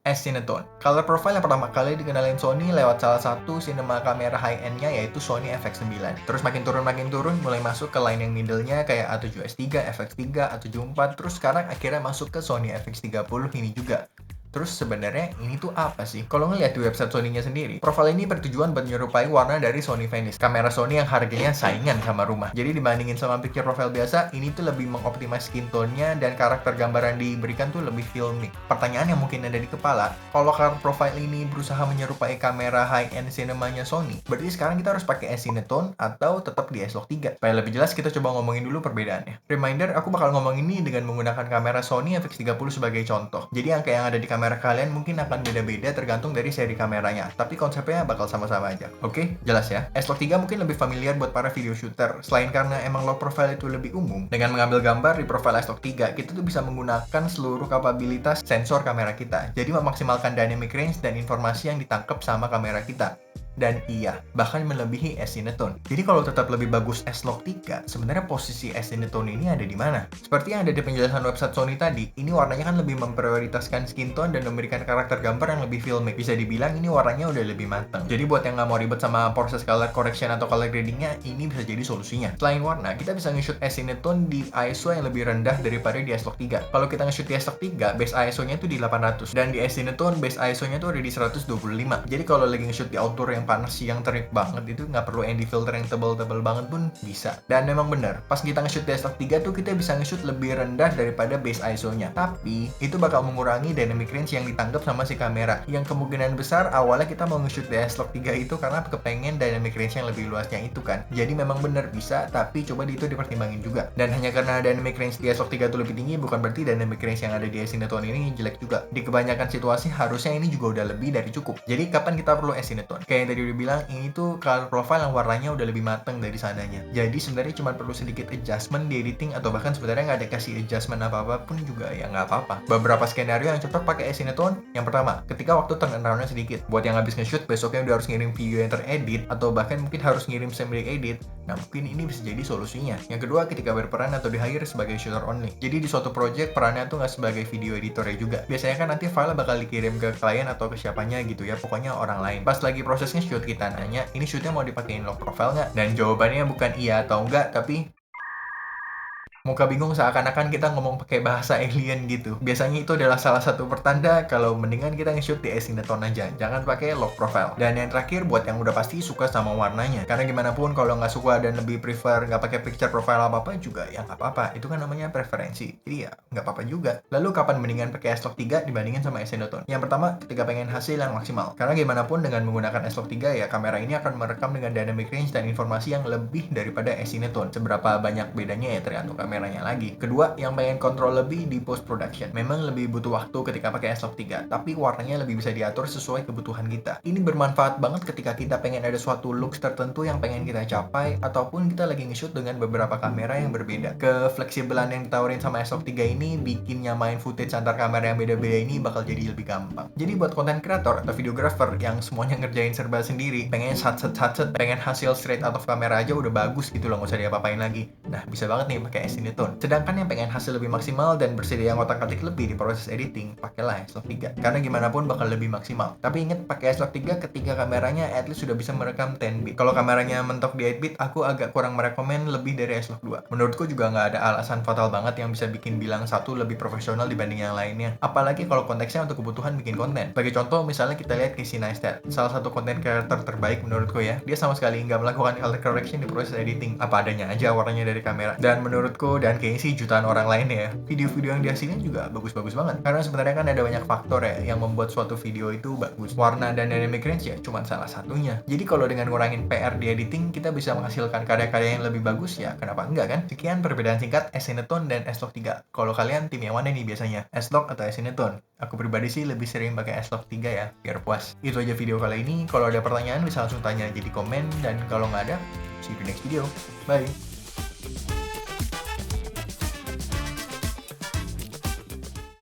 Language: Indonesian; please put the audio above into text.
S-Cinetone. Color profile yang pertama kali dikenalin Sony lewat salah satu cinema kamera high-end-nya yaitu Sony FX9. Terus makin turun mulai masuk ke line yang middle-nya kayak A7S3, FX3, A74, terus sekarang akhirnya masuk ke Sony FX30 ini juga. Terus sebenarnya ini tuh apa sih? Kalau ngeliat di website Sony-nya sendiri, profile ini bertujuan buat menyerupai warna dari Sony Venice, kamera Sony yang harganya saingan sama rumah. Jadi dibandingin sama picture profile biasa, ini tuh lebih mengoptimize skin tone-nya dan karakter gambaran diberikan tuh lebih filmic. Pertanyaan yang mungkin ada di kepala, kalau color profile ini berusaha menyerupai kamera high-end cinemanya Sony, berarti sekarang kita harus pakai S-Cinetone atau tetap di S-Log3? Supaya lebih jelas, kita coba ngomongin dulu perbedaannya. Reminder, aku bakal ngomong ini dengan menggunakan kamera Sony FX30 sebagai contoh. Jadi angka yang ada di kamera kalian mungkin akan beda-beda tergantung dari seri kameranya, tapi konsepnya bakal sama-sama aja. Oke, jelas ya? S-Log3 mungkin lebih familiar buat para video shooter, selain karena emang low profile itu lebih umum. Dengan mengambil gambar di profile S-Log3, kita tuh bisa menggunakan seluruh kapabilitas sensor kamera kita, jadi memaksimalkan dynamic range dan informasi yang ditangkap sama kamera kita. Dan iya, bahkan melebihi S-Cinetone. Jadi kalau tetap lebih bagus S-Log3, sebenarnya posisi S-Cinetone ini ada di mana? Seperti yang ada di penjelasan website Sony tadi, ini warnanya kan lebih memprioritaskan skin tone dan memberikan karakter gambar yang lebih filmic. Bisa dibilang ini warnanya udah lebih mateng. Jadi buat yang nggak mau ribet sama proses color correction atau color gradingnya, ini bisa jadi solusinya. Selain warna, kita bisa nge-shoot S-Cinetone di ISO yang lebih rendah daripada di S-Log3. Kalau kita nge-shoot di S-Log3, base ISO-nya itu di 800. Dan di S-Cinetone, base ISO-nya tuh ada di 125. Jadi kalau lagi nge-shoot di outdoor yang panas yang terik banget itu nggak perlu ND filter yang tebal-tebal banget pun bisa. Dan memang benar, pas kita nge-shoot di S-Log3 tuh kita bisa nge-shoot lebih rendah daripada base ISO-nya. Tapi itu bakal mengurangi dynamic range yang ditangkap sama si kamera. Yang kemungkinan besar awalnya kita mau nge-shoot di S-Log3 itu karena kepengen dynamic range yang lebih luasnya itu kan. Jadi memang benar bisa, tapi coba itu dipertimbangin juga. Dan hanya karena dynamic range di S-Log3 itu lebih tinggi, bukan berarti dynamic range yang ada di S-Cinetone ini jelek juga. Di kebanyakan situasi harusnya ini juga udah lebih dari cukup. Jadi kapan kita perlu S-Cinetone? Kayak yang tadi udah bilang, ini tuh color profile yang warnanya udah lebih mateng dari sananya. Jadi sebenarnya cuma perlu sedikit adjustment di editing atau bahkan sebenarnya nggak ada kasih adjustment apa-apa pun juga ya nggak apa-apa. Beberapa skenario yang cocok pakai S-Cinetone. Yang pertama, ketika waktu turn around-nya sedikit. Buat yang habis nge-shoot besoknya udah harus ngirim video yang teredit atau bahkan mungkin harus ngirim semi edit. Nah mungkin ini bisa jadi solusinya. Yang kedua, ketika berperan atau di-hire sebagai shooter only. Jadi di suatu project perannya tuh nggak sebagai video editornya juga. Biasanya kan nanti file bakal dikirim ke klien atau ke siapanya gitu ya, pokoknya orang lain. Pas lagi prosesnya shoot kita nanya, ini shootnya mau dipakein low profile nggak? Dan jawabannya bukan iya atau enggak, tapi muka bingung seakan-akan kita ngomong pakai bahasa alien gitu. Biasanya itu adalah salah satu pertanda kalau mendingan kita nge-shoot di S-Cinetone aja, jangan pakai low profile. Dan yang terakhir, buat yang udah pasti suka sama warnanya. Karena gimana pun kalau nggak suka dan lebih prefer nggak pakai picture profile apa-apa juga ya nggak apa-apa. Itu kan namanya preferensi. Jadi ya nggak apa-apa juga. Lalu kapan mendingan pakai S-Log3 dibandingin sama S-Cinetone? Yang pertama, ketika pengen hasil yang maksimal. Karena gimana pun dengan menggunakan S-Log3 ya kamera ini akan merekam dengan dynamic range dan informasi yang lebih daripada S-Cinetone. Seberapa banyak bedanya ya tergantung kameranya lagi. Kedua, yang pengen kontrol lebih di post production. Memang lebih butuh waktu ketika pakai S-Log3, tapi warnanya lebih bisa diatur sesuai kebutuhan kita. Ini bermanfaat banget ketika kita pengen ada suatu looks tertentu yang pengen kita capai, ataupun kita lagi nge-shoot dengan beberapa kamera yang berbeda. Kefleksibelan yang ditawarin sama S-Log3 ini bikin nyamain footage antar kamera yang beda-beda ini bakal jadi lebih gampang. Jadi buat content creator atau videographer yang semuanya ngerjain serba sendiri, pengen satset, pengen hasil straight out of kamera aja udah bagus gitu loh, nggak usah diapa-apain lagi. Nah, bisa banget nih pakai S-Cinetone. Sedangkan yang pengen hasil lebih maksimal dan bersedia ngotak-atik lebih di proses editing, pakailah S-Log3. Karena gimana pun bakal lebih maksimal. Tapi inget, pakai S-Log3 ketika kameranya at least sudah bisa merekam 10 bit. Kalau kameranya mentok di 8 bit, aku agak kurang merekomen lebih dari S-Log2. Menurutku juga nggak ada alasan fatal banget yang bisa bikin bilang satu lebih profesional dibanding yang lainnya. Apalagi kalau konteksnya untuk kebutuhan bikin konten. Sebagai contoh, misalnya kita lihat Casey Neistat, salah satu konten creator terbaik menurutku ya. Dia sama sekali nggak melakukan color correction di proses editing. Apa adanya aja warnanya dari kamera. Dan menurutku, dan kayaknya sih jutaan orang lain ya, video-video yang dihasilin juga bagus-bagus banget. Karena sebenarnya kan ada banyak faktor ya yang membuat suatu video itu bagus. Warna dan dynamic range ya cuma salah satunya. Jadi kalau dengan ngurangin PR di editing, kita bisa menghasilkan karya-karya yang lebih bagus ya, kenapa enggak kan? Sekian perbedaan singkat S-Cinetone dan S-Log3. Kalau kalian tim yang mana nih biasanya? S-Log atau S-Cinetone? Aku pribadi sih lebih sering pakai S-Log3 ya, biar puas. Itu aja video kali ini. Kalau ada pertanyaan bisa langsung tanya aja di komen, dan kalau nggak ada, see you di next video. Bye!